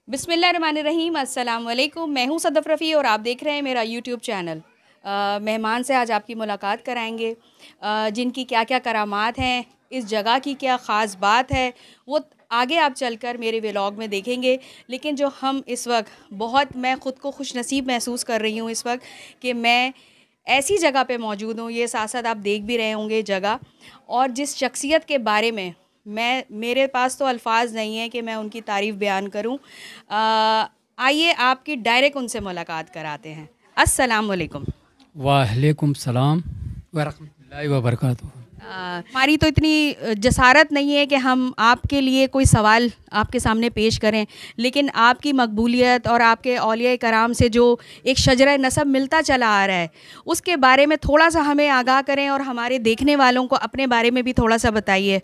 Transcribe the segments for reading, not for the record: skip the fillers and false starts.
बिस्मिल्लाहिर्रहमानिर्रहीम, अस्सलाम वालेकुम। मैं हूँ सदफ़ रफ़ी और आप देख रहे हैं मेरा यूट्यूब चैनल। मेहमान से आज आपकी मुलाकात कराएंगे, जिनकी क्या क्या करामात हैं, इस जगह की क्या ख़ास बात है, वो आगे आप चलकर मेरे व्लॉग में देखेंगे। लेकिन जो हम इस वक्त मैं ख़ुद को खुशनसीब महसूस कर रही हूँ इस वक्त कि मैं ऐसी जगह पे मौजूद हूँ। ये साथ साथ आप देख भी रहे होंगे जगह, और जिस शख्सियत के बारे में मेरे पास तो अल्फाज नहीं है कि मैं उनकी तारीफ़ बयान करूं। आइए आपकी डायरेक्ट उनसे मुलाकात कराते हैं। अस्सलाम वालेकुम। वालेकुम सलाम व रहमतुल्लाहि व बरकातुहू। हमारी तो इतनी जसारत नहीं है कि हम आपके लिए कोई सवाल आपके सामने पेश करें, लेकिन आपकी मकबूलियत और आपके औलिया कराम से जो एक शजरा नसब मिलता चला आ रहा है, उसके बारे में थोड़ा सा हमें आगाह करें और हमारे देखने वालों को अपने बारे में भी थोड़ा सा बताइए।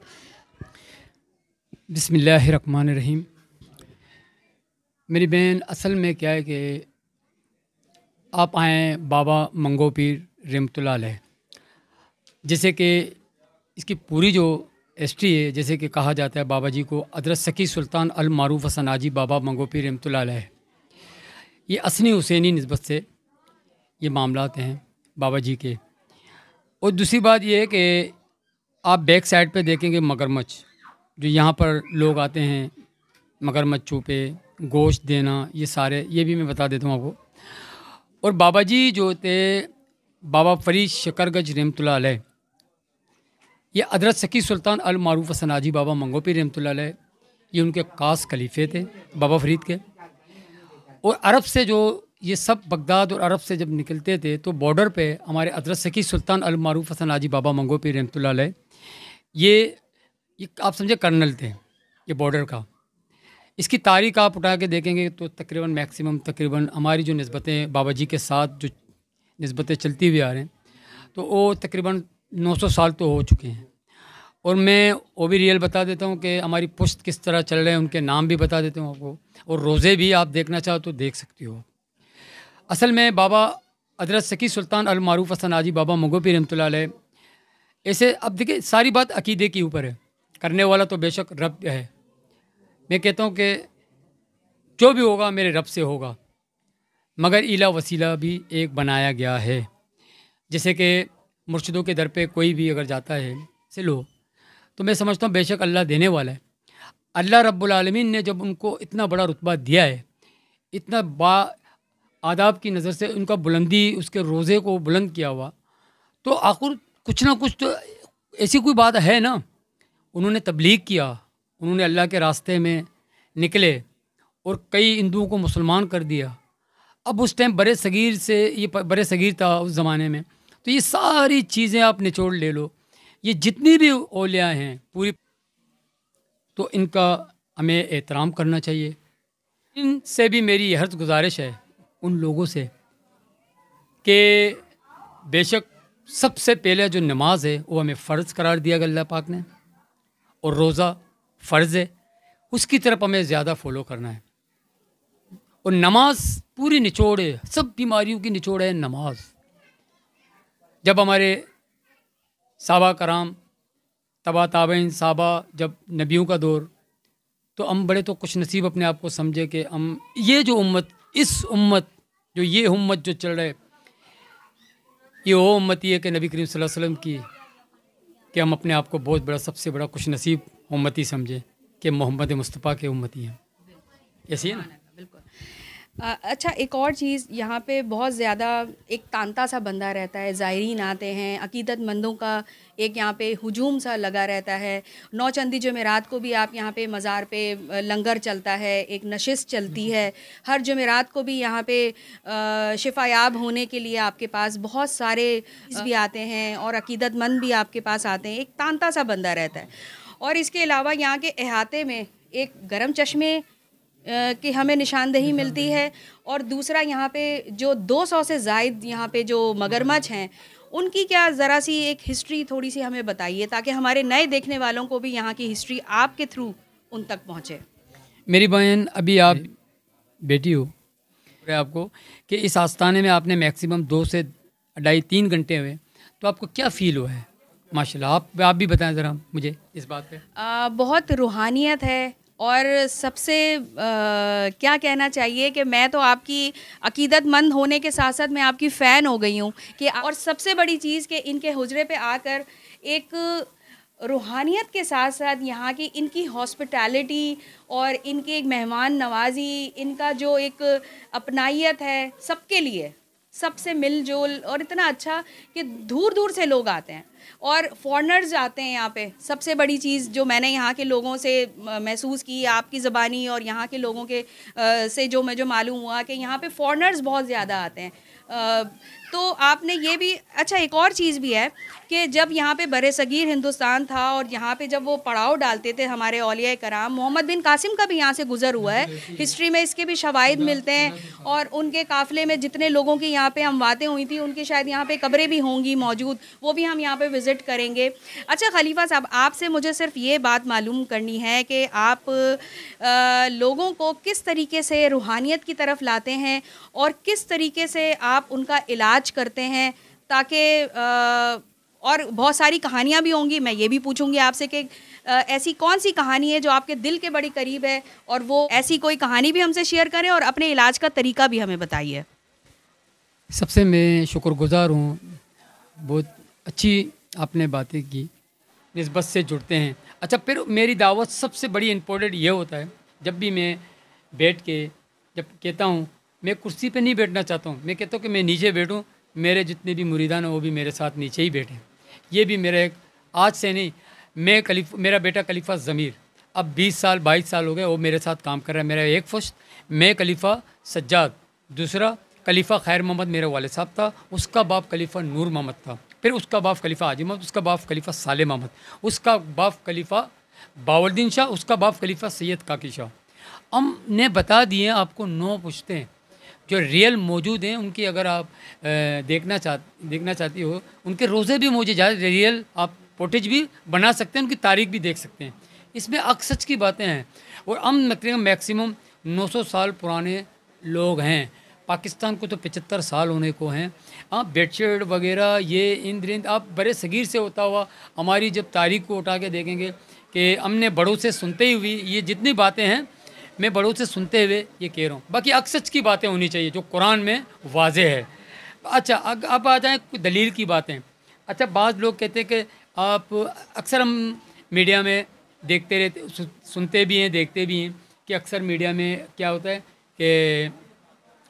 बिस्मिल्लाहिर्रहमानिर्रहीम। मेरी बहन, असल में क्या है कि आप आए बाबा मंगो पीर रहमतुल्लाह अलैह। जैसे कि इसकी पूरी जो हिस्ट्री है, जैसे कि कहा जाता है बाबा जी को हज़रत सकी सुल्तान अल मारूफ सनाजी बाबा मंगो पीर रहमतुल्लाह अलैह। ये असनी हुसैनी निस्बत से ये मामलात हैं बाबा जी के। और दूसरी बात ये है कि आप बैक साइड पे देखेंगे मगरमच्छ, जो यहाँ पर लोग आते हैं मगरमच्छों पे गोश्त देना, ये सारे ये भी मैं बता देता हूँ आपको। और बाबा जी जो थे बाबा फरीद शकरगंज रहमतुल्लाह अलैह, ये हज़रत सकी सुल्तान अल मारूफ सनाजी बाबा मंगो पीर रहमतुल्लाह अलैह, ये उनके खास खलीफे थे बाबा फरीद के। और अरब से जो ये सब बगदाद और अरब से जब निकलते थे तो बॉर्डर पे हमारे हज़रत सकी सुल्तान अल मारूफ सनाजी बाबा मंगो पीर रहमतुल्लाह अलैह, ये आप समझे कर्नल थे ये बॉर्डर का। इसकी तारीख आप उठा के देखेंगे तो तकरीबन मैक्सिमम तकरीबन हमारी जो निस्बतें बाबा जी के साथ जो निस्बतें चलती हुई आ रहे हैं, तो वो तकरीबन 900 साल तो हो चुके हैं। और मैं वो भी रियल बता देता हूँ कि हमारी पुश्त किस तरह चल रहे हैं, उनके नाम भी बता देता हूँ आपको। और रोज़े भी आप देखना चाहो तो देख सकती हो। असल में बाबा हज़रत सकी सुल्तान अल मारूफ सनाजी बाबा मंगो पीर रहमतुल्लाह अलैह ऐसे, अब देखिए सारी बात अकीदे के ऊपर है, करने वाला तो बेशक रब है। मैं कहता हूँ कि जो भी होगा मेरे रब से होगा, मगर इला वसीला भी एक बनाया गया है। जैसे कि मुर्शिदों के दर पे कोई भी अगर जाता है से लो, तो मैं समझता हूँ बेशक अल्लाह देने वाला है। अल्लाह रब्बुल आलमीन ने जब उनको इतना बड़ा रुतबा दिया है, इतना बा आदाब की नज़र से उनका बुलंदी, उसके रोज़े को बुलंद किया हुआ, तो आखिर कुछ ना कुछ तो ऐसी कोई बात है ना। उन्होंने तबलीग किया, उन्होंने अल्लाह के रास्ते में निकले और कई हिंदुओं को मुसलमान कर दिया। अब उस टाइम बड़े सगीर से ये बड़े सगीर था उस ज़माने में, तो ये सारी चीज़ें आप निचोड़ ले लो, ये जितनी भी औलिया हैं पूरी, तो इनका हमें एहतराम करना चाहिए। इनसे भी मेरी हर्ज गुजारिश है उन लोगों से कि बेशक सबसे पहले जो नमाज है वो हमें फ़र्ज़ करार दिया गया अल्लाह पाक ने, और रोज़ा फ़र्ज़ है, उसकी तरफ हमें ज़्यादा फॉलो करना है। और नमाज पूरी निचोड़ है, सब बीमारियों की निचोड़ है नमाज। जब हमारे साहबा कराम तबा ताबईन साहबा, जब नबियों का दौर, तो हम बड़े तो खुश नसीब अपने आप को समझे कि हम ये जो उम्मत, इस उम्मत जो ये उम्मत जो चल रहे, ये वो उम्मत ही है कि नबी करीम सल्लल्लाहु अलैहि वसल्लम की, कि हम अपने आप को बहुत बड़ा सबसे बड़ा खुश नसीब उम्मती समझे कि मोहम्मद मुस्तफ़ा के उम्मती हैं। ऐसी है ना। बिल्कुल। अच्छा, एक और चीज़ यहाँ पे बहुत ज़्यादा एक तांता सा बंधा रहता है, ज़ायरीन आते हैं, अकीदतमंदों का एक यहाँ पे हुजूम सा लगा रहता है। नौचंदी जुमेरात को भी आप यहाँ पे मज़ार पे लंगर चलता है, एक नशिस्त चलती है। हर जुमेरात को भी यहाँ पे शिफायाब होने के लिए आपके पास बहुत सारे भी आते हैं और अकीदतमंद भी आपके पास आते हैं। एक तांता सा बंधा रहता है। और इसके अलावा यहाँ के अहाते में एक गर्म चश्मे कि हमें निशानदेही मिलती है, और दूसरा यहाँ पे जो 200 से ज़ायद यहाँ पे जो मगरमच्छ हैं, उनकी क्या ज़रा सी एक हिस्ट्री थोड़ी सी हमें बताइए, ताकि हमारे नए देखने वालों को भी यहाँ की हिस्ट्री आपके थ्रू उन तक पहुँचे। मेरी बहन, अभी आप बेटी हो, आपको कि इस आस्थाने में आपने मैक्सिमम 2 से 2.5-3 घंटे हुए, तो आपको क्या फ़ील हुआ है? माशाल्लाह, आप भी बताएं ज़रा मुझे इस बात पे। बहुत रूहानियत है, और सबसे क्या कहना चाहिए कि मैं तो आपकी अकीदतमंद होने के साथ साथ मैं आपकी फ़ैन हो गई हूँ कि और सबसे बड़ी चीज़ कि इनके हुजरे पे आकर एक रूहानियत के साथ साथ यहाँ की इनकी हॉस्पिटैलिटी और इनकी एक मेहमान नवाजी, इनका जो एक अपनाइयत है सबके लिए, सबसे मिलजुल और इतना अच्छा कि दूर दूर से लोग आते हैं और फॉरेनर्स आते हैं यहाँ पे। सबसे बड़ी चीज़ जो मैंने यहाँ के लोगों से महसूस की आपकी ज़बानी और यहाँ के लोगों के से जो मुझे मालूम हुआ कि यहाँ पे फॉरेनर्स बहुत ज़्यादा आते हैं। तो आपने ये भी अच्छा एक और चीज़ भी है कि जब यहाँ पे बरसगीर हिंदुस्तान था और यहाँ पे जब वो पड़ाव डालते थे हमारे औलिया कराम, मोहम्मद बिन कासिम का भी यहाँ से गुज़र हुआ है, हिस्ट्री में इसके भी शवाहिद मिलते हैं और उनके काफ़िले में जितने लोगों की यहाँ पे हमवातें हुई थी उनकी शायद यहाँ पे कब्रें भी होंगी मौजूद, वो भी हम यहाँ पे विज़िट करेंगे। अच्छा खलीफा साहब, आपसे मुझे सिर्फ ये बात मालूम करनी है कि आप लोगों को किस तरीके से रूहानियत की तरफ लाते हैं और किस तरीके से आप उनका इलाज करते हैं ताकि और बहुत सारी कहानियाँ भी होंगी, मैं ये भी पूछूंगी आपसे कि ऐसी कौन सी कहानी है जो आपके दिल के बड़ी करीब है और वो ऐसी कोई कहानी भी हमसे शेयर करें और अपने इलाज का तरीका भी हमें बताइए। सबसे मैं शुक्रगुजार हूँ, बहुत अच्छी आपने बातें की, निस्बत से जुड़ते हैं। अच्छा, फिर मेरी दावत सबसे बड़ी इम्पोर्टेंट ये होता है, जब भी मैं बैठ के जब कहता हूँ मैं कुर्सी पे नहीं बैठना चाहता हूँ, मैं कहता हूँ कि मैं नीचे बैठूँ, मेरे जितने भी मुरीदान हैं वो भी मेरे साथ नीचे ही बैठें। ये भी मेरा एक आज से नहीं, मैं मेरा बेटा खलीफा ज़मीर अब 20 साल 22 साल हो गए, वो मेरे साथ काम कर रहा है। मेरा एक फर्स्ट, मैं खलीफा सज्जाद, दूसरा खलीफा खैर मोहम्मद मेरे वालिद साहब था, उसका बाप खलीफा नूर मोहम्मद था, फिर उसका बाप खलीफा हाजी मोहम्मद, उसका बाप खलीफा साले मोहम्मद, उसका बाप खलीफा बावरदीन शाह, उसका बाप खलीफा सैयद काकी शाह। हमने बता दिए आपको, 9 पूछते हैं जो रियल मौजूद हैं उनकी, अगर आप देखना चाहती हो उनके रोज़े भी मौजूद है, रियल आप फोटेज भी बना सकते हैं, उनकी तारीख भी देख सकते हैं। इसमें अक सच की बातें हैं और हम तकरीबन मैक्सिमम 900 साल पुराने लोग हैं। पाकिस्तान को तो 75 साल होने को हैं। आप बेडशीट वगैरह ये इंद्र आप बड़े सगीर से होता हुआ हमारी जब तारीख को उठा के देखेंगे कि हमने बड़ों से सुनते हुई ये जितनी बातें हैं, मैं बड़ों से सुनते हुए ये कह रहा हूँ। बाकी अक सच की बातें होनी चाहिए जो कुरान में वाज़े है। अच्छा, अब आ जाएँ कुछ दलील की बातें। अच्छा, बाज़ लोग कहते हैं कि आप अक्सर हम मीडिया में देखते रहते, सुनते भी हैं, देखते भी हैं कि अक्सर मीडिया में क्या होता है कि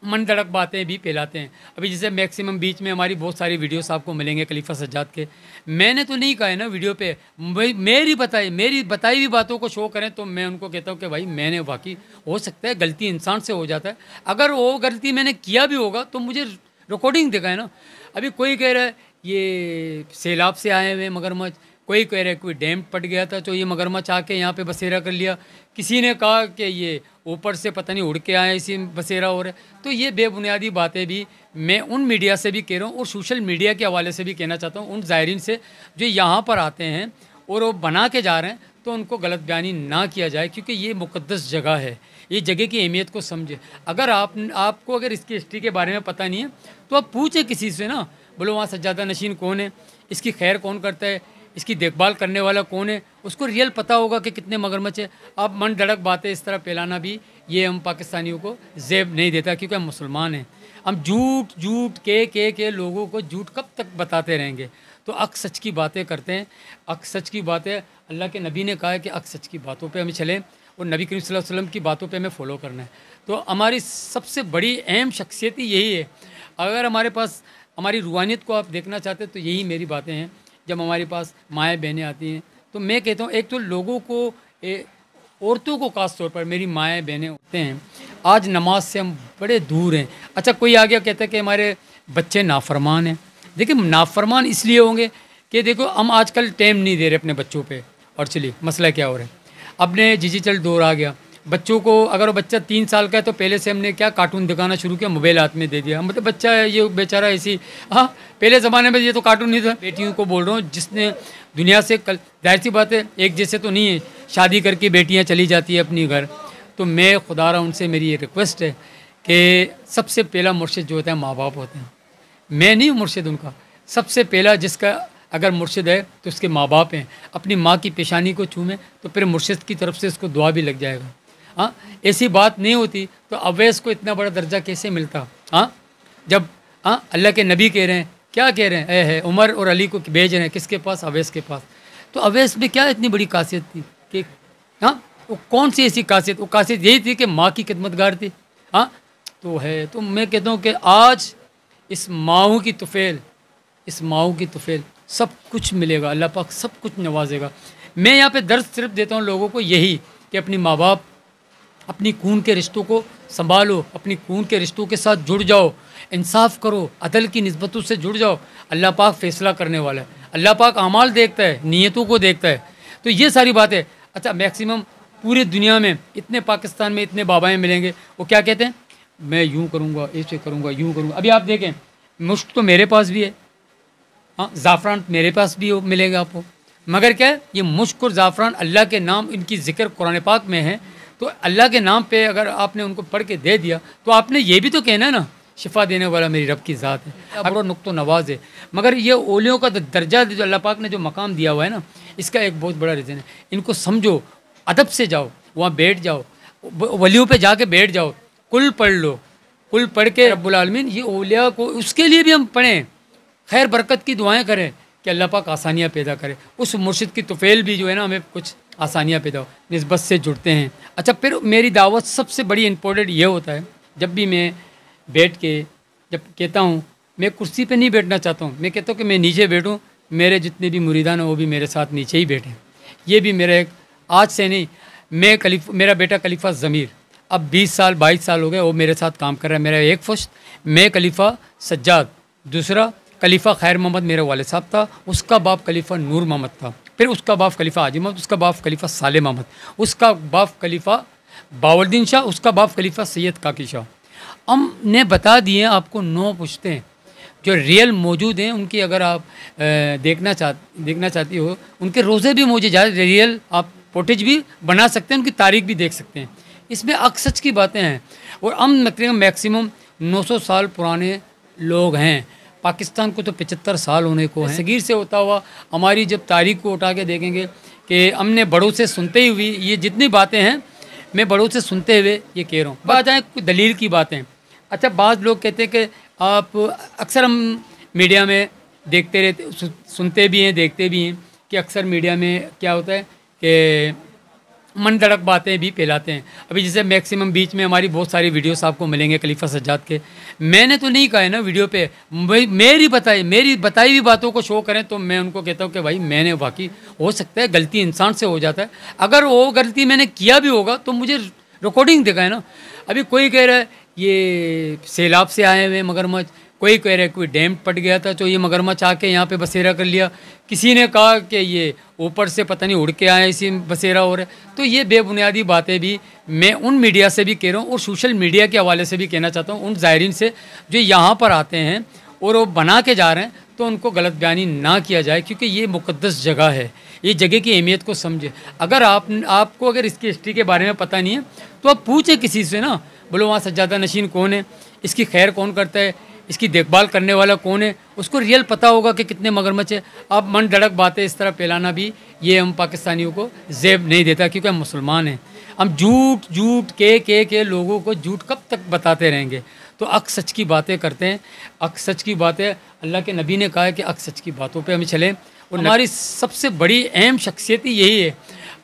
मन धड़क बातें भी फैलाते हैं। अभी जैसे मैक्सिमम बीच में हमारी बहुत सारी वीडियोस आपको मिलेंगे खलीफा सज्जाद के। मैंने तो नहीं कहा है ना वीडियो पे, मेरी बताई हुई बातों को शो करें तो मैं उनको कहता हूँ कि भाई मैंने वाकई, हो सकता है गलती इंसान से हो जाता है, अगर वो गलती मैंने किया भी होगा तो मुझे रिकॉर्डिंग दिखाए ना। अभी कोई कह रहा है ये सैलाब से आए हुए मगरमच्छ, कोई कह रहा है कोई डैम पट गया था तो ये मगरमच्छ आके यहाँ पे बसेरा कर लिया, किसी ने कहा कि ये ऊपर से पता नहीं उड़ के आए इसी बसेरा हो रहा है। तो ये बेबुनियादी बातें भी मैं उन मीडिया से भी कह रहा हूँ और सोशल मीडिया के हवाले से भी कहना चाहता हूँ उन ज़ायरीन से जो यहाँ पर आते हैं और वो बना के जा रहे हैं, तो उनको गलत बयानी ना किया जाए, क्योंकि ये मुक़द्दस जगह है, ये जगह की अहमियत को समझे। अगर आपको अगर इसकी हिस्ट्री के बारे में पता नहीं है तो आप पूछें किसी से ना, बोलो वहाँ सज्जादा नशीन कौन है, इसकी खैर कौन करता है, इसकी देखभाल करने वाला कौन है, उसको रियल पता होगा कि कितने मगरमच्छ है। अब मन धड़क बातें इस तरह फैलाना भी ये हम पाकिस्तानियों को ज़ेब नहीं देता, क्योंकि हम मुसलमान हैं। हम झूठ के लोगों को झूठ कब तक बताते रहेंगे। तो अक सच की बातें करते हैं, अक सच की बातें अल्लाह के नबी ने कहा है कि अक सच की बातों पे हमें चलें और नबी करीम सल्लल्लाहु अलैहि वसल्लम की बातों पे हमें फॉलो करना है। तो हमारी सबसे बड़ी अहम शख्सियत ही यही है। अगर हमारे पास हमारी रूहानियत को आप देखना चाहते हैं तो यही मेरी बातें हैं। जब हमारे पास माएँ बहनें आती हैं तो मैं कहता हूँ, एक तो लोगों को औरतों को ख़ास तौर पर मेरी माएँ बहनें होते हैं, आज नमाज से हम बड़े दूर हैं। अच्छा, कोई आ गया कहता है कि हमारे बच्चे नाफरमान हैं। देखिए, नाफरमान इसलिए होंगे कि देखो हम आजकल टाइम नहीं दे रहे अपने बच्चों पे। और चलिए मसला क्या हो रहा है, अपने डिजिटल दौर आ गया, बच्चों को अगर बच्चा 3 साल का है तो पहले से हमने क्या कार्टून दिखाना शुरू किया, मोबाइल हाथ में दे दिया, मतलब बच्चा है ये बेचारा ऐसी। हाँ, पहले ज़माने में ये तो कार्टून नहीं था। बेटियों को बोल रहा हूँ जिसने दुनिया से कल, जाहिर सी बात है एक जैसे तो नहीं है, शादी करके बेटियाँ चली जाती है अपनी घर। तो मैं खुदा रहा उनसे मेरी ये रिक्वेस्ट है कि सबसे पहला मुर्शिद जो होता है माँ बाप होते हैं। मैं नहीं हूँ मुर्शिद उनका, सबसे पहला जिसका अगर मुर्शिद है तो उसके माँ बाप हैं, अपनी माँ की पेशानी को छूमे तो फिर मुर्शिद की तरफ से उसको दुआ भी लग जाएगा। हाँ, ऐसी बात नहीं होती तो अवैस को इतना बड़ा दर्जा कैसे मिलता? हाँ, जब अल्लाह के नबी कह रहे हैं, क्या कह रहे हैं, है उमर और अली को भेज रहे हैं किसके पास? अवैस के पास। तो अवैस में क्या इतनी बड़ी खासियत थी कि वो कौन सी ऐसी खासियत? वो खासियत यही थी कि माँ की खिदमतगार थी। तो है, तो मैं कहता हूँ कि आज इस माओ की तुफेल, इस माओ की तुफेल सब कुछ मिलेगा, अल्लाह पाक सब कुछ नवाजेगा। मैं यहाँ पे दर्द सिर्फ देता हूँ लोगों को यही कि अपनी माँ बाप, अपनी खून के रिश्तों को संभालो, अपनी खून के रिश्तों के साथ जुड़ जाओ, इंसाफ करो, अदल की निस्बतों से जुड़ जाओ। अल्लाह पाक फैसला करने वाला है, अल्लाह पाक अमाल देखता है, नीयतों को देखता है। तो ये सारी बातें, अच्छा मैक्सिमम पूरे दुनिया में इतने, पाकिस्तान में इतने बाबाएँ मिलेंगे, वो क्या कहते हैं, मैं यूँ करूँगा, ऐसे करूँगा, यूँ करूँगा। अभी आप देखें, मुश्क तो मेरे पास भी है, हाँ, ज़ाफ़रान मेरे पास भी मिलेगा आपको, मगर क्या है, ये मुश्क और ज़ाफ़रान अल्लाह के नाम, इनकी ज़िक्र कुरान पाक में है। तो अल्लाह के नाम पे अगर आपने उनको पढ़ के दे दिया तो आपने ये भी तो कहना है ना, शिफा देने वाला मेरी रब की ज़ात है, बड़ा नुक्तो नवाज है। मगर ये ओलियों का दर्जा जो अल्लाह पाक ने जो मकाम दिया हुआ है ना, इसका एक बहुत बड़ा रीज़न है। इनको समझो, अदब से जाओ, वहाँ बैठ जाओ, वलियों पे जाके बैठ जाओ, कुल पढ़ लो, कुल पढ़ के रब्बुल आलमीन ये ओलिया को, उसके लिए भी हम पढ़ें, खैर बरकत की दुआएं करें कि अल्लाह पाक आसानियाँ पैदा करे। उस मुर्शिद की तुफेल भी जो है ना, हमें कुछ आसानियाँ पैदा हो, निस्बत से जुड़ते हैं। अच्छा, फिर मेरी दावत सबसे बड़ी इम्पोर्टेंट ये होता है, जब भी मैं बैठ के जब कहता हूँ, मैं कुर्सी पे नहीं बैठना चाहता हूँ, मैं कहता हूँ कि मैं नीचे बैठूँ, मेरे जितने भी मुरीदान हैं वो भी मेरे साथ नीचे ही बैठें। ये भी मेरा एक, आज से नहीं, मैं मेरा बेटा खलीफा ज़मीर अब 20 साल 22 साल हो गए, वो मेरे साथ काम कर रहा है। मेरा एक फर्स्ट, मैं खलीफा सज्जाद, दूसरा खलीफा खैर मोहम्मद मेरे वाले साहब था, उसका बाप खलीफा नूर मोहम्मद था, फिर उसका बाप खलीफा हाजी मोहम्मद, उसका बाप खलीफा साले मोहम्मद, उसका बाप खलीफा बावुद्दीन शाह, उसका बाप खलीफा सैयद काकी शाह। हमने बता दिए आपको, 9 पूछते हैं जो रियल मौजूद हैं, उनकी अगर आप देखना चाहती हो, उनके रोज़े भी मौजूद है, रियल आप फोटेज भी बना सकते हैं, उनकी तारीख भी देख सकते हैं। इसमें अक्सच की बातें हैं। और हम मैक्सिमम 900 साल पुराने लोग हैं। पाकिस्तान को तो 75 साल होने को है। सगीर से होता हुआ हमारी जब तारीख को उठा के देखेंगे कि हमने बड़ों से सुनते ही हुई ये जितनी बातें हैं, मैं बड़ों से सुनते हुए ये कह रहा हूँ। बात आए कोई दलील की बातें। अच्छा, बाज़ लोग कहते हैं कि आप, अक्सर हम मीडिया में देखते रहते, सुनते भी हैं, देखते भी हैं कि अक्सर मीडिया में क्या होता है कि मन दड़क बातें भी फैलाते हैं। अभी जैसे मैक्सिमम बीच में हमारी बहुत सारी वीडियोस आपको मिलेंगे खलीफा सज्जाद के। मैंने तो नहीं कहा है ना वीडियो पे, मेरी बताई हुई बातों को शो करें तो मैं उनको कहता हूँ कि भाई मैंने, वाकई हो सकता है गलती इंसान से हो जाता है, अगर वो गलती मैंने किया भी होगा तो मुझे रिकॉर्डिंग दिखाए ना। अभी कोई कह रहा है ये सैलाब से आए हुए मगरमच्छ, कोई कह रहा है कोई डैम फट गया था तो ये मगरमच्छ आके यहाँ पे बसेरा कर लिया, किसी ने कहा कि ये ऊपर से पता नहीं उड़ के आए इसी बसेरा हो रहा है। तो ये बेबुनियादी बातें भी मैं उन मीडिया से भी कह रहा हूँ और सोशल मीडिया के हवाले से भी कहना चाहता हूँ, उन ज़ायरीन से जो यहाँ पर आते हैं और वो बना के जा रहे हैं, तो उनको गलत बयानी ना किया जाए, क्योंकि ये मुक़द्दस जगह है, ये जगह की अहमियत को समझे। अगर आपको अगर इसकी हिस्ट्री के बारे में पता नहीं है तो आप पूछें किसी से ना, बोलो वहाँ सज्जादा नशीन कौन है, इसकी खैर कौन करता है, इसकी देखभाल करने वाला कौन है, उसको रियल पता होगा कि कितने मगरमच्छ है। अब मन धड़क बातें इस तरह फैलाना भी ये हम पाकिस्तानियों को ज़ेब नहीं देता, क्योंकि हम मुसलमान हैं। हम झूठ के लोगों को झूठ कब तक बताते रहेंगे। तो अक सच की बातें करते हैं, अक सच की बातें, अल्लाह के नबी ने कहा है कि अक सच की बातों पे हमें चलें। और हमारी सबसे बड़ी अहम शख्सियत ही यही है।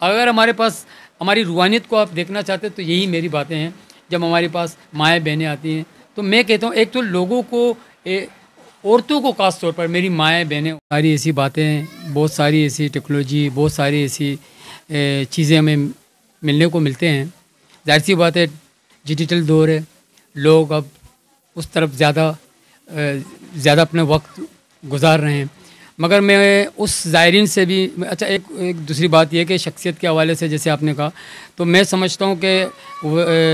अगर हमारे पास हमारी रूहानियत को आप देखना चाहते हैं तो यही मेरी बातें हैं। जब हमारे पास माएँ बहनें आती हैं तो मैं कहता हूँ, एक तो लोगों को, औरतों को ख़ास तौर पर, मेरी माएँ बहनें, सारी ऐसी बातें, बहुत सारी ऐसी टेक्नोलॉजी, बहुत सारी ऐसी चीज़ें हमें मिलने को मिलते हैं। जाहिर सी बात है डिजिटल दौर है, लोग अब उस तरफ ज़्यादा अपना वक्त गुजार रहे हैं। मगर मैं उस ज़ायरीन से भी, अच्छा एक दूसरी बात यह कि शख्सियत के हवाले से जैसे आपने कहा, तो मैं समझता हूँ कि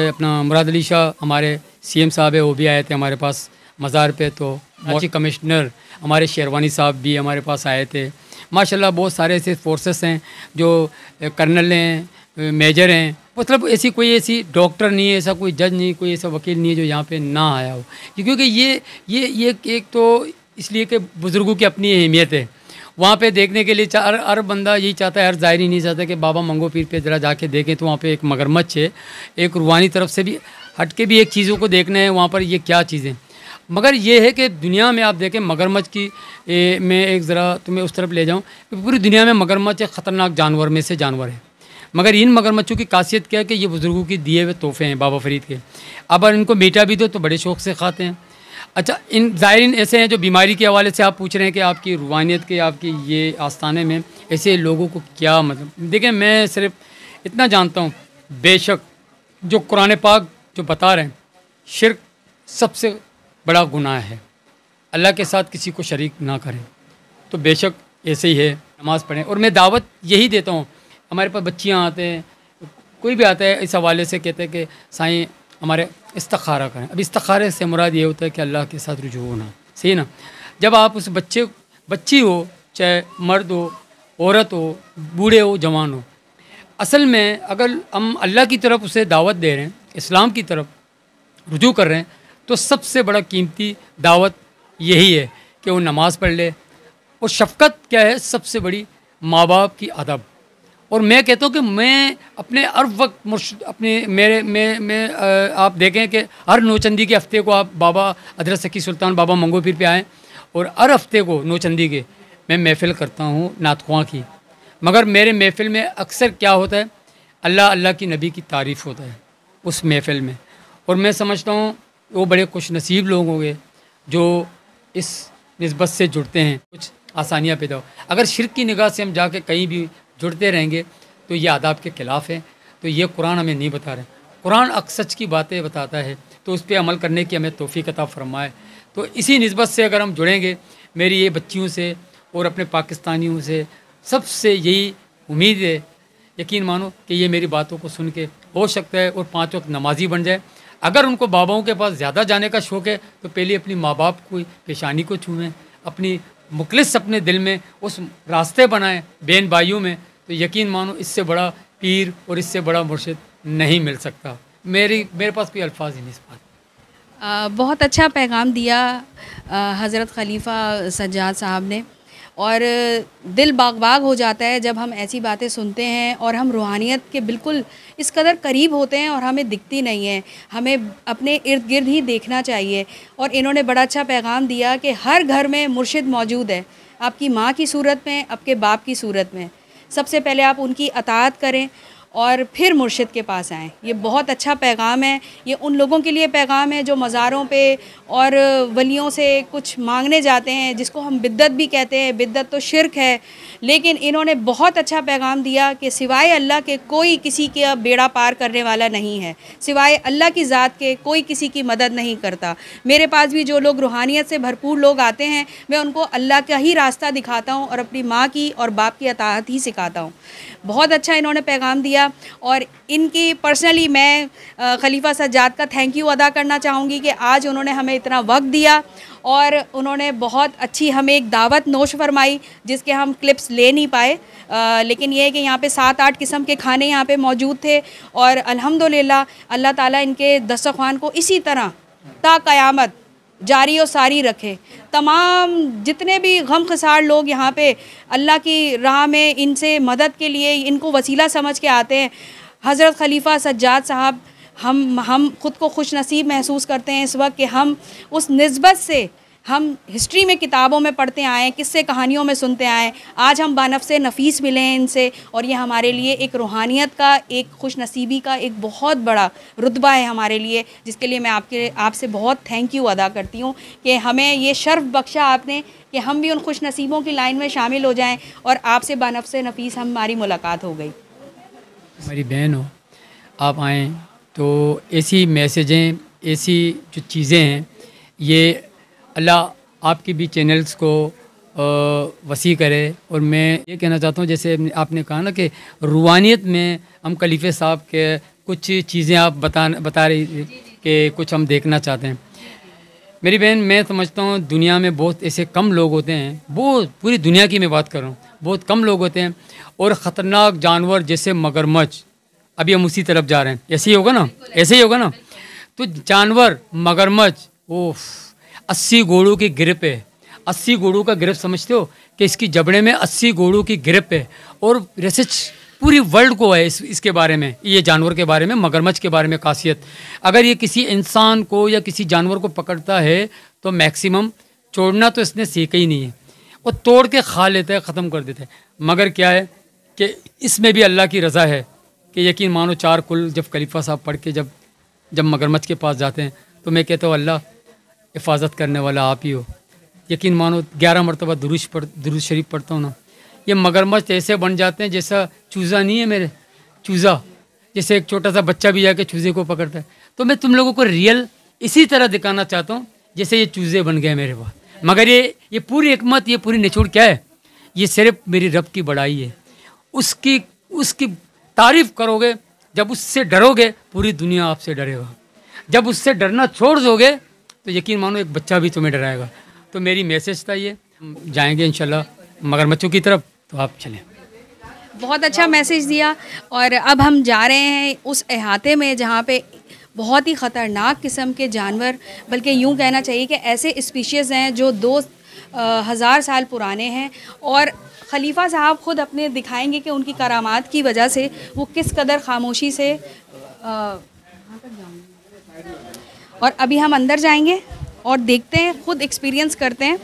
अपना मुराद अली शाह हमारे सीएम साहब है, वो भी आए थे हमारे पास मज़ार पे। तो माची कमिश्नर हमारे शेरवानी साहब भी हमारे पास आए थे। माशाल्लाह बहुत सारे ऐसे फोर्सेस हैं जो कर्नल हैं, मेजर हैं, मतलब ऐसी डॉक्टर नहीं है, ऐसा कोई जज नहीं, कोई ऐसा वकील नहीं है जो यहाँ पे ना आया हो। क्योंकि ये एक तो इसलिए कि बुज़ुर्गों की अपनी अहमियत है, वहाँ पे देखने के लिए हर बंदा यही चाहता है, हर ज़ाहिरी नहीं चाहता कि बाबा मंगो पीर पे ज़रा जाके देखें। तो वहाँ पे एक मगरमच्छ है, एक रूहानी तरफ से भी हट के भी एक चीज़ों को देखना है वहाँ पर, ये क्या चीज़ें। मगर ये है कि दुनिया में आप देखें मगरमच्छ की मैं एक ज़रा तुम्हें उस तरफ ले जाऊँ कि पूरी दुनिया में मगरमच्छ एक ख़तरनाक जानवर में से जानवर है। मगर इन मगरमच्छों की खासियत क्या है कि ये बुज़ुर्गों की दिए हुए तोहफ़े हैं बाबा फ़रीद के। अब अगर इनको मीठा भी दो तो बड़े शौक़ से खाते हैं। अच्छा, इन ज़ायरीन ऐसे हैं जो बीमारी के हवाले से आप पूछ रहे हैं कि आपकी रूहानियत के, आपकी ये आस्थाने में ऐसे लोगों को क्या मतलब। देखें, मैं सिर्फ इतना जानता हूँ, बेशक जो कुरान पाक जो बता रहे हैं, शिर्क सबसे बड़ा गुनाह है, अल्लाह के साथ किसी को शरीक ना करें। तो बेशक ऐसे ही है, नमाज़ पढ़ें। और मैं दावत यही देता हूँ, हमारे पास बच्चियाँ आते हैं, कोई भी आता है इस हवाले से कहते हैं कि साईं हमारे इस्तिखारा करें। अब इस्तिखारे से मुराद ये होता है कि अल्लाह के साथ रुजू होना, सही ना। जब आप उस बच्ची हो, चाहे मर्द हो, औरत हो, बूढ़े हो, जवान हो, असल में अगर हम अल्लाह की तरफ उसे दावत दे रहे हैं, इस्लाम की तरफ रुजू कर रहे हैं, तो सबसे बड़ा कीमती दावत यही है कि वो नमाज़ पढ़ ले। और शफ़क़त क्या है, सबसे बड़ी माँ बाप की अदब। और मैं कहता हूँ कि मैं अपने हर वक्त मुर्शिद अपने मेरे मैं आप देखें कि हर नौचंदी के हफ़्ते को आप बाबा हज़रत सकी सुल्तान बाबा मंगो पीर पे आएँ, और हर हफ़्ते को नौचंदी के मैं महफ़िल करता हूँ नात ख़्वां की। मगर मेरे महफ़िल में अक्सर क्या होता है, अल्लाह की नबी की तारीफ़ होता है उस महफ़िल में। और मैं समझता हूँ वो बड़े खुश नसीब लोग होंगे जो इस निस्बत से जुड़ते हैं, कुछ आसानियाँ पैदा हो। अगर शिर्क की निगाह से हम जाके कहीं भी जुड़ते रहेंगे तो ये आदाब के ख़िलाफ़ है। तो ये कुरान हमें नहीं बता रहे। कुरान अक्सर सच की बातें बताता है, तो उस पर अमल करने की हमें तौफ़ीक़ अता फ़रमाए। तो इसी निस्बत से अगर हम जुड़ेंगे, मेरी ये बच्चियों से और अपने पाकिस्तानियों से सबसे यही उम्मीद है, यकीन मानो कि ये मेरी बातों को सुन के हो सकता है और 5 वक्त नमाजी बन जाए। अगर उनको बाबाओं के पास ज़्यादा जाने का शौक़ है तो पहले अपनी माँ बाप को पेशानी को छूएं, अपनी मुखलिस अपने दिल में उस रास्ते बनाएं बहन भाइयों में। तो यकीन मानो इससे बड़ा पीर और इससे बड़ा मुर्शिद नहीं मिल सकता। मेरे पास कोई अल्फाज ही नहीं इस बात। बहुत अच्छा पैगाम दिया हज़रत खलीफ़ा सज्जाद साहब ने, और दिल बाग-बाग हो जाता है जब हम ऐसी बातें सुनते हैं और हम रूहानियत के बिल्कुल इस कदर करीब होते हैं और हमें दिखती नहीं है। हमें अपने इर्द गिर्द ही देखना चाहिए। और इन्होंने बड़ा अच्छा पैगाम दिया कि हर घर में मुर्शिद मौजूद है, आपकी माँ की सूरत में, आपके बाप की सूरत में। सबसे पहले आप उनकी अताअत करें और फिर मुर्शिद के पास आएँ। ये बहुत अच्छा पैगाम है। ये उन लोगों के लिए पैगाम है जो मज़ारों पे और वलियों से कुछ मांगने जाते हैं, जिसको हम बिद्दत भी कहते हैं। बिद्दत तो शिर्क है, लेकिन इन्होंने बहुत अच्छा पैगाम दिया कि सिवाय अल्लाह के कोई किसी का बेड़ा पार करने वाला नहीं है, सिवाय अल्लाह की ज़ात के कोई किसी की मदद नहीं करता। मेरे पास भी जो लोग रूहानियत से भरपूर लोग आते हैं, मैं उनको अल्लाह का ही रास्ता दिखाता हूँ और अपनी माँ की और बाप की अताअत ही सिखाता हूँ। बहुत अच्छा इन्होंने पैगाम दिया। और इनकी पर्सनली मैं खलीफ़ा सज्जाद का थैंक यू अदा करना चाहूँगी कि आज उन्होंने हमें इतना वक्त दिया और उन्होंने बहुत अच्छी हमें एक दावत नोश फरमाई, जिसके हम क्लिप्स ले नहीं पाए। लेकिन ये है कि यहाँ पे 7-8 किस्म के खाने यहाँ पे मौजूद थे और अल्हम्दुलिल्लाह अल्लाह ताला इनके दस्तरख़्वान को इसी तरह ता क़यामत जारी और सारी रखे। तमाम जितने भी गम खसार लोग यहाँ पे अल्लाह की राह में इनसे मदद के लिए इनको वसीला समझ के आते हैं। हज़रत खलीफ़ा सज्जाद साहब, हम ख़ुद को खुश नसीब महसूस करते हैं इस वक्त कि हम उस निस्बत से हम हिस्ट्री में किताबों में पढ़ते आए, किस्से कहानियों में सुनते आए। आज हम बानफ़्से नफ़ीस मिले हैं इनसे, और ये हमारे लिए एक रूहानियत का, एक खुश नसीबी का एक बहुत बड़ा रुतबा है हमारे लिए, जिसके लिए मैं आपसे बहुत थैंक यू अदा करती हूँ कि हमें ये शर्फ़ बख्शा आपने कि हम भी उन खुश नसीबों की लाइन में शामिल हो जाएँ और आपसे बानफ़्से नफ़ीस हमारी मुलाकात हो गई। हमारी बहन हो, आप आएँ तो ऐसी मैसेजें, ऐसी जो चीज़ें हैं, ये अल्लाह आपकी भी चैनल्स को वसी करे। और मैं ये कहना चाहता हूँ, जैसे आपने कहा ना कि रूहानियत में हम खलीफ़े साहब के कुछ चीज़ें आप बता रही थी कि कुछ हम देखना चाहते हैं। मेरी बहन, मैं समझता हूँ दुनिया में बहुत ऐसे कम लोग होते हैं, बहुत पूरी दुनिया की मैं बात कर रहा हूँ, बहुत कम लोग होते हैं और ख़तरनाक जानवर जैसे मगरमच्छ, अभी हम उसी तरफ जा रहे हैं, ऐसे ही होगा ना, ऐसे ही होगा ना। तो जानवर मगरमच्छ, ओह 80 घोड़ों की गिरफ्त है। 80 घोड़ों का गिरफ्त समझते हो कि इसकी जबड़े में 80 घोड़ों की गिरफ्त है और रिसर्च पूरी वर्ल्ड को है इसके बारे में, ये जानवर के बारे में, मगरमच्छ के बारे में खासियत। अगर ये किसी इंसान को या किसी जानवर को पकड़ता है तो मैक्सिमम छोड़ना तो इसने सीखा ही नहीं है, वो तोड़ के खा लेता है, ख़त्म कर देता है। मगर क्या है कि इसमें भी अल्लाह की रज़ा है कि यकीन मानो 4 कुल जब खलीफा साहब पढ़ के जब मगरमच्छ के पास जाते हैं तो मैं कहता हूँ अल्लाह हिफाजत करने वाला आप ही हो। यकीन मानो 11 मरतबा दुरूद शरीफ पढ़ता हूँ ना, ये मगरमच्छ ऐसे बन जाते हैं जैसा चूज़ा नहीं है मेरे, चूज़ा जैसे एक छोटा सा बच्चा भी जाके चूज़े को पकड़ता है। तो मैं तुम लोगों को रियल इसी तरह दिखाना चाहता हूँ जैसे ये चूज़े बन गए मेरे पास। मगर ये पूरी हिकमत, ये पूरी निचोड़ क्या है, ये सिर्फ मेरी रब की बड़ाई है। उसकी तारीफ़ करोगे, जब उससे डरोगे पूरी दुनिया आपसे डरेगा। जब उससे डरना छोड़ दोगे तो यकीन मानो एक बच्चा भी तुम्हें डराएगा। तो मेरी मैसेज था ये, जाएंगे इंशाल्लाह मगरमच्छों की तरफ, तो आप चलें। बहुत अच्छा मैसेज दिया। और अब हम जा रहे हैं उस अहाते में जहाँ पे बहुत ही ख़तरनाक किस्म के जानवर, बल्कि यूँ कहना चाहिए कि ऐसे स्पीशीज़ हैं जो 2000 साल पुराने हैं। और खलीफा साहब ख़ुद अपने दिखाएंगे कि उनकी करामात की वजह से वो किस कदर खामोशी से और अभी हम अंदर जाएंगे और देखते हैं, ख़ुद एक्सपीरियंस करते हैं।